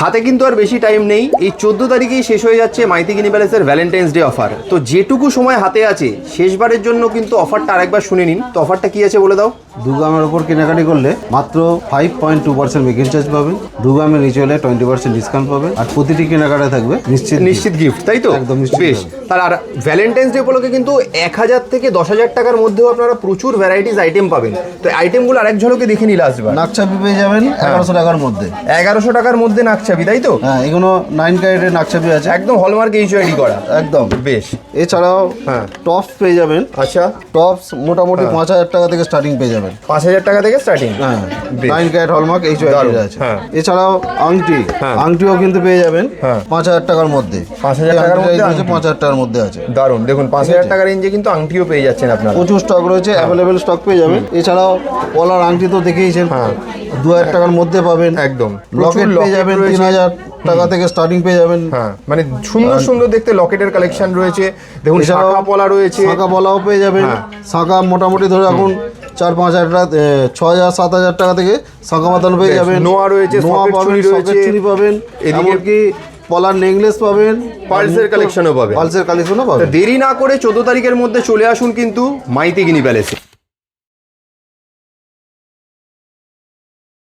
হাতে কিন্তু আর বেশি টাইম নেই, এই 14 তারিখেই শেষ হয়ে যাচ্ছে মাইথিগিনি প্যালেসের ভ্যালেন্টাইন্স ডে অফার। তো যেটুকু সময় হাতে আছে শেষবারের জন্য কিন্তু অফারটা আরেকবার শুনে নিন। তো অফারটা কি আছে বলে দাও। 2 গ্রামের ওপর কেনাকাটি করলে মাত্র 5.2% মেকিং চার্জ পাবেন, 2 গ্রামের নিচে হলে 20% ডিসকাউন্ট পাবেন, আর প্রতিটি কেনাকাটা থাকবে নিশ্চিত গিফট, তাই তো? একদম নিশ্চিত। বেশ, তার আর ভ্যালেন্টাইন্স ডে উপলক্ষে কিন্তু 1000 থেকে 10,000 টাকার মধ্যেও আপনারা প্রচুর ভ্যারাইটিস আইটেম পাবেন। তো আইটেমগুলো আরেক ঝলকে দেখে নিলে আসবে। নাকচাবি পেয়ে যাবেন 1100 টাকার মধ্যে। 1100 টাকার মধ্যে নাকচাবি, তাই তো? হ্যাঁ, এগুলো 9 ক্যারেটের নাকচাবি আছে, একদম হলমার্ক এইচআইডি করা। একদম। বেশ, এছাড়াও হ্যাঁ, টপস পেয়ে যাবেন। আচ্ছা, টপস মোটামুটি 5000 টাকা থেকে স্টার্টিং পেয়ে যাবেন। 5000 টাকা থেকে স্টার্টিং। হ্যাঁ, বেশ। 9 ক্যারেট হলমার্ক এইচআইডি আছে। হ্যাঁ। এছাড়াও আংটি, হ্যাঁ। আংটিও কিন্তু পেয়ে যাবেন হ্যাঁ। 5000 টাকার মধ্যে। 5000 টাকার মধ্যে আংটি? 5000 টাকার মধ্যে আছে। দারুন, দেখুন 5000 টাকার রেঞ্জে কিন্তু আংটিও পেয়ে যাচ্ছেন আপনারা। প্রচুর স্টক রয়েছে, অ্যাভেলেবেল স্টক পেয়ে যাবেন। এছাড়াও পলার আংটি তো দেখেইছেন, হ্যাঁ, 2000 টাকার মধ্যে পাবেন। একদম। লকেট পেয়ে যাবেন 3000 টাকা থেকে স্টার্টিং পেয়ে যাবেন। হ্যাঁ, মানে সুন্দর সুন্দর দেখতে লকেটের কালেকশন রয়েছে। দেখুন এছাড়াও শাঁখা পলা রয়েছে। শাঁখা পলাও পেয়ে যাবেন। হ্যাঁ। শাঁখা মোটামুটি ধরে রাখুন 4-5 হাজার, 6,000-7,000 টাকা থেকে শাঁখা মাতানো পেয়ে বেশ, যাবেন। নোয়া রয়েছে, নোয়া সকেট পাবেন, চুড়ি রয়েছে। সকেট চুড়ি পাবেন, এদিকে এমনকি পলার নেকলেস পাবেন, পালসের কালেকশনও পাবেন। পালসের কালেকশনও তো পাবেন। দেরি না করে 14 তারিখের মধ্যে চলে আসুন কিন্তু মাইথিগিনি প্যালেসে।